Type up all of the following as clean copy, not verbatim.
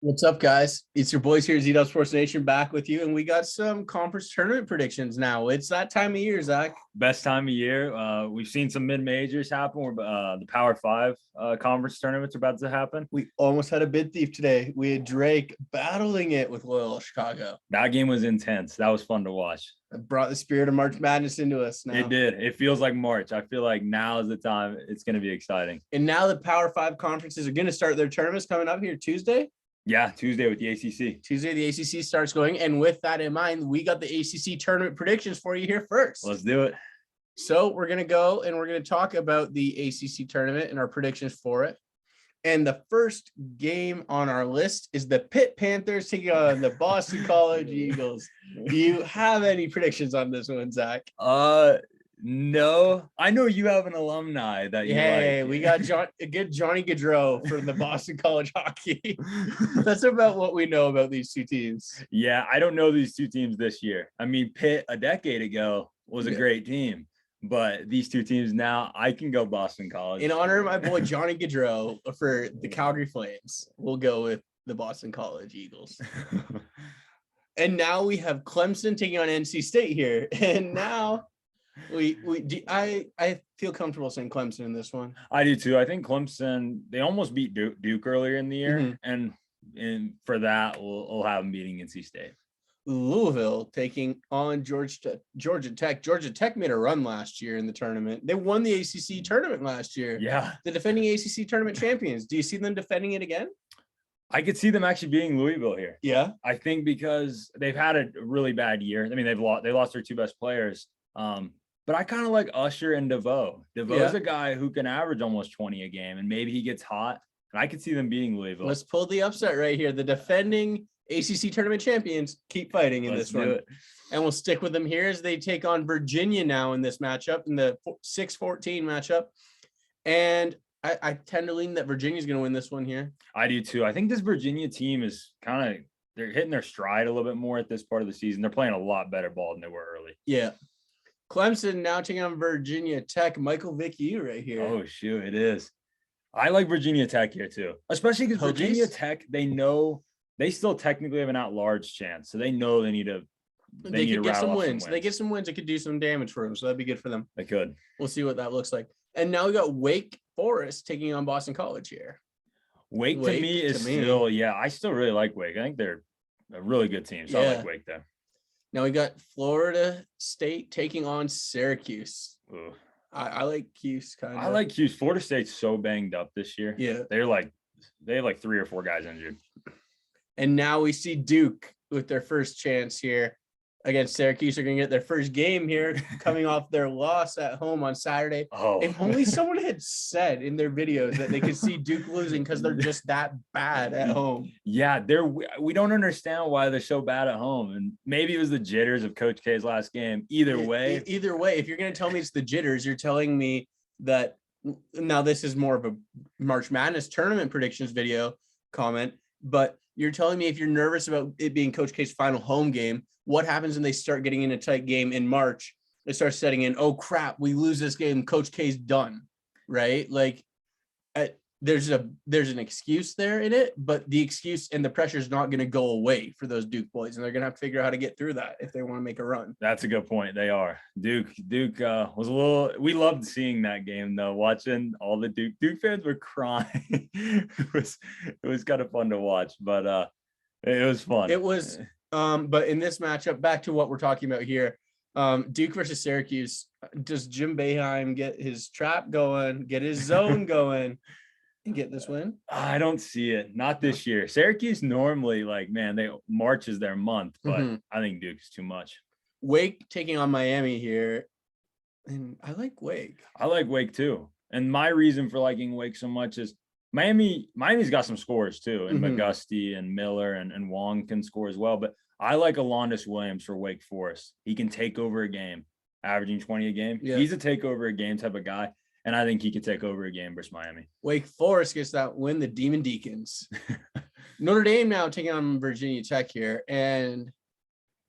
What's up, guys? It's your boys here, Z Sports Nation, back with you, and we got some conference tournament predictions now. It's that time of year, Zach. Best time of year. We've seen some mid-majors happen. The Power Five conference tournaments are about to happen. We almost had a bid thief today. We had Drake battling it with Loyola Chicago. That game was intense. That was fun to watch. It brought the spirit of March Madness into us now. It did. It feels like March. I feel like now is the time. It's going to be exciting. And now the Power Five conferences are going to start their tournaments coming up here Tuesday. Yeah, Tuesday with the ACC. Tuesday, the ACC starts going. And with that in mind, we got the ACC tournament predictions for you here first. Let's do it. So we're going to go and we're going to talk about the ACC tournament and our predictions for it. And the first game on our list is the Pitt Panthers taking on the Boston College Eagles. Do you have any predictions on this one, Zach? No, I know you have an alumni that you like. We got a good Johnny Gaudreau from the Boston College Hockey. That's about what we know about these two teams. Yeah, I don't know these two teams this year. I mean, Pitt a decade ago was a great team, but these two teams now, I can go Boston College. In honor of my boy Johnny Gaudreau for the Calgary Flames, we'll go with the Boston College Eagles. And now we have Clemson taking on NC State here, and now. I feel comfortable saying Clemson in this one. I do too. I think Clemson, they almost beat Duke earlier in the year, and for that we'll have them beating NC State. Louisville taking on Georgia Tech. Georgia Tech made a run last year in the tournament. They won the ACC tournament last year. Yeah, the defending ACC tournament champions. Do you see them defending it again? I could see them actually being Louisville here. Yeah, I think because they've had a really bad year. I mean, they lost their two best players. But I kind of like Usher and DeVoe. DeVoe's a guy who can average almost 20 a game, and maybe he gets hot. And I could see them beating Louisville. Let's pull the upset right here. The defending ACC tournament champions keep fighting in this one. And we'll stick with them here as they take on Virginia now in this matchup, in the 6-14 matchup. And I tend to lean that Virginia's going to win this one here. I do too. I think this Virginia team is they're hitting their stride a little bit more at this part of the season. They're playing a lot better ball than they were early. Yeah. Clemson now taking on Virginia Tech. Michael Vick, you right here. Oh, shoot, it is. I like Virginia Tech here too, especially because Virginia Tech, they still technically have an at-large chance. So they know they need to they could get some wins. They get some wins. It could do some damage for them. So that'd be good for them. They could. We'll see what that looks like. And now we got Wake Forest taking on Boston College here. Wake to me is still, I still really like Wake. I think they're a really good team. So I like Wake there. Now we got Florida State taking on Syracuse. I like Cuse kind of. I like Cuse. Florida State's so banged up this year. Yeah. They have like 3 or 4 guys injured. And now we see Duke with their first chance here against Syracuse. They're going to get their first game here coming off their loss at home on Saturday. Oh. If only someone had said in their videos that they could see Duke losing because they're just that bad at home. Yeah, we don't understand why they're so bad at home. And maybe it was the jitters of Coach K's last game. Either way, if you're going to tell me it's the jitters, you're telling me that now this is more of a March Madness tournament predictions video comment, but you're telling me if you're nervous about it being Coach K's final home game, what happens when they start getting in a tight game in March? It starts setting in, oh crap, we lose this game, Coach K's done, right? Like there's an excuse there in it, but the excuse and the pressure is not going to go away for those Duke boys, and they're going to have to figure out how to get through that if they want to make a run. That's a good point. They are. Duke was a little. We loved seeing that game though. Watching all the Duke fans were crying. it was kind of fun to watch, but it was fun. It was. But in this matchup, back to what we're talking about here, Duke versus Syracuse. Does Jim Boeheim get his trap going, get his zone going, and get this win? I don't see it. Not this year. Syracuse normally, March is their month, but I think Duke is too much. Wake taking on Miami here, and I like Wake. I like Wake too. And my reason for liking Wake so much is Miami's got some scores too, and McGusty and Miller and Wong can score as well. But I like Alondas Williams for Wake Forest. He can take over a game, averaging 20 a game. Yeah. He's a take over a game type of guy, and I think he could take over a game versus Miami. Wake Forest gets that win, the Demon Deacons. Notre Dame now taking on Virginia Tech here, and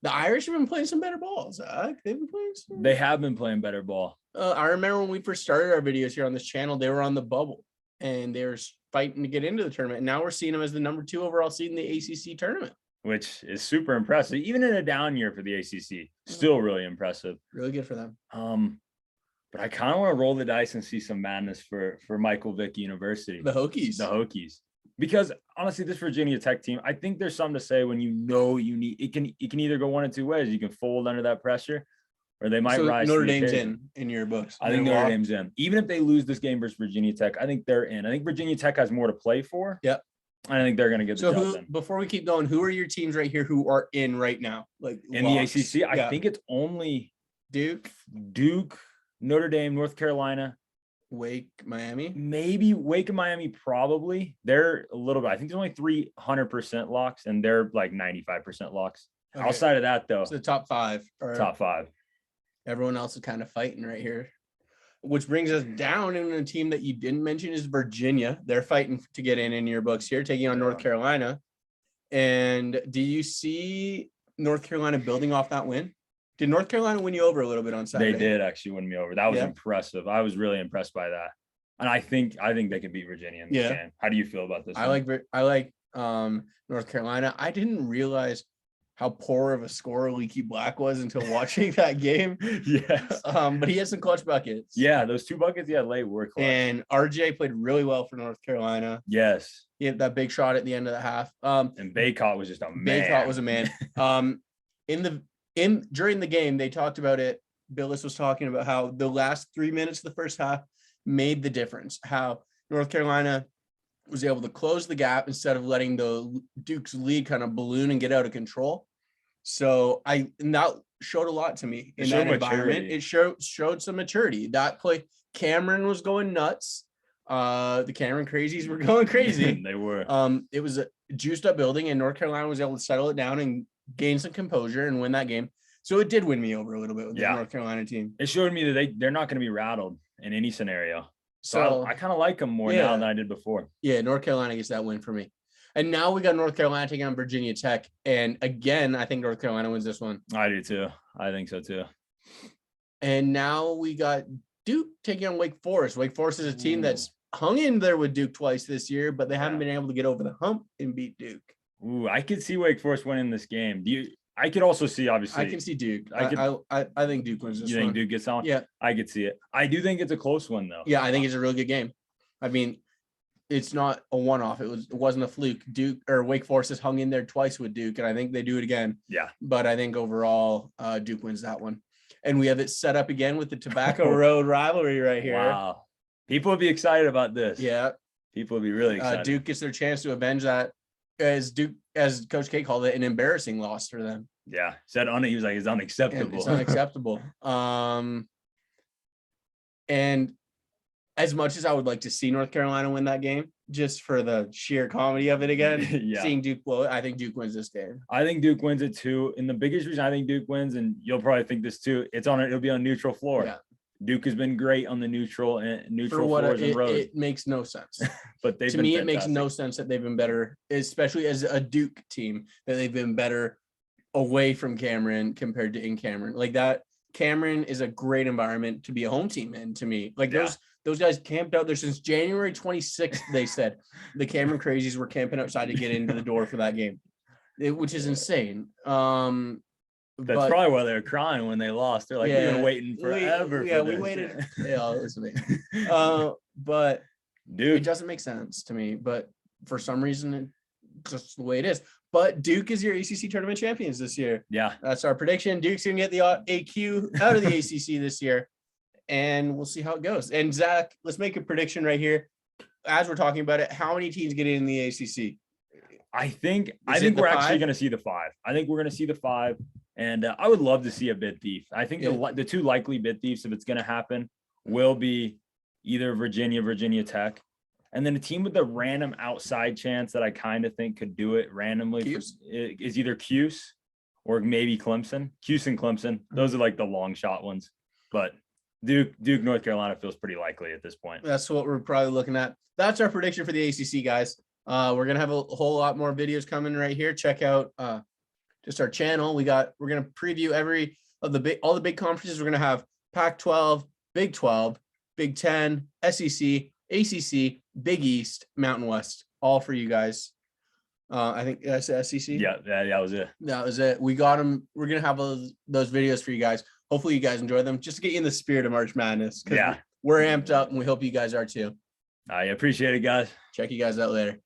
the Irish have been playing some better ball, Zach. They have been playing better ball. I remember when we first started our videos here on this channel, they were on the bubble. And they were fighting to get into the tournament. And now we're seeing them as the number 2 overall seed in the ACC tournament, which is super impressive. Even in a down year for the ACC, still really impressive. Really good for them. But I kind of want to roll the dice and see some madness for Michael Vick University. The Hokies. Because honestly, this Virginia Tech team, I think there's something to say when you need it can either go one of two ways. You can fold under that pressure, or they might rise. Notre Dame's in your books. I think Notre Dame's in. Even if they lose this game versus Virginia Tech, I think they're in. I think Virginia Tech has more to play for. Yep. I think they're going to get the job done. Before we keep going, who are your teams right here who are in right now? Like in the ACC, I think it's only Duke, Notre Dame, North Carolina, Wake, Miami. Maybe Wake and Miami, probably. They're a little bit. I think there's only 300% locks, and they're like 95% locks. Okay. Outside of that, though, it's the top 5. Top 5. Everyone else is kind of fighting right here. Which brings us down in a team that you didn't mention is Virginia. They're fighting to get in your books here, taking on North Carolina. And do you see North Carolina building off that win? Did North Carolina win you over a little bit on Saturday? They did actually win me over. That was impressive. I was really impressed by that. And I think they could beat Virginia in this game. How do you feel about this? I like North Carolina. I didn't realize how poor of a scorer Leaky Black was until watching that game. Yes. But he had some clutch buckets. Yeah, those 2 buckets late were clutch. And RJ played really well for North Carolina. Yes. He had that big shot at the end of the half. And Baycott was just a man. Baycott was a man. During the game, they talked about it. Billis was talking about how the last 3 minutes of the first half made the difference. How North Carolina was able to close the gap instead of letting the Duke's lead kind of balloon and get out of control. So that showed a lot to me in that environment. It showed some maturity. That play, Cameron was going nuts. The Cameron crazies were going crazy. They were. It was a juiced up building, and North Carolina was able to settle it down and gain some composure and win that game. So it did win me over a little bit with the North Carolina team. It showed me that they're not going to be rattled in any scenario. So I kind of like them more now than I did before. Yeah, North Carolina gets that win for me. And now we got North Carolina taking on Virginia Tech. And again, I think North Carolina wins this one. I do too. I think so too. And now we got Duke taking on Wake Forest. Wake Forest is a team that's hung in there with Duke twice this year, but they haven't been able to get over the hump and beat Duke. Ooh, I could see Wake Forest winning this game. I could also see, obviously. I can see Duke. I think Duke wins this one. You think Duke gets that one? Yeah. I could see it. I do think it's a close one, though. Yeah, I think it's a really good game. I mean, it's not a one-off. It wasn't a fluke. Duke or Wake Forest has hung in there twice with Duke, and I think they do it again. Yeah. But I think overall, Duke wins that one. And we have it set up again with the Tobacco Road rivalry right here. Wow. People would be excited about this. Yeah. People would be really excited. Duke gets their chance to avenge that, as Coach K called it, an embarrassing loss for them. Yeah. Said on it, he was like, it's unacceptable. And it's unacceptable. And as much as I would like to see North Carolina win that game, just for the sheer comedy of it again, seeing Duke blow it, I think Duke wins this game. I think Duke wins it too. And the biggest reason I think Duke wins, and you'll probably think this too, it'll be on neutral floor. Yeah. Duke has been great on the neutral floors and roads. It makes no sense. But to me, it makes no sense that they've been better, especially as a Duke team, that they've been better away from Cameron compared to in Cameron. Like that, Cameron is a great environment to be a home team in, to me. Like those guys camped out there since January 26th, they said. The Cameron Crazies were camping outside to get into the door for that game, which is insane. That's probably why they were crying when they lost. They're like, we've been waiting forever. We waited. Yeah, listen to me. But Duke, it doesn't make sense to me. But for some reason, it's just the way it is. But Duke is your ACC tournament champions this year. Yeah, that's our prediction. Duke's gonna get the AQ out of the ACC this year, and we'll see how it goes. And Zach, let's make a prediction right here as we're talking about it. How many teams get in the ACC? I think we're actually going to see the 5. I think we're going to see the 5. And I would love to see a bid thief. I think the 2 likely bid thieves, if it's going to happen, will be either Virginia Tech, and then a team with a random outside chance that I kind of think could do it randomly is either Cuse or maybe Clemson. Cuse and Clemson. Those are like the long shot ones. But Duke, North Carolina feels pretty likely at this point. That's what we're probably looking at. That's our prediction for the ACC, guys. We're going to have a whole lot more videos coming right here. Check out just our channel. We're going to preview all the big conferences. We're going to have Pac-12, Big 12, Big 10, SEC, ACC, Big East, Mountain West, all for you guys. I think that's the SEC. Yeah, that was it. That was it. We got them. We're gonna have those videos for you guys. Hopefully, you guys enjoy them, just to get you in the spirit of March Madness. Yeah, we're amped up, and we hope you guys are too. I appreciate it, guys. Check you guys out later.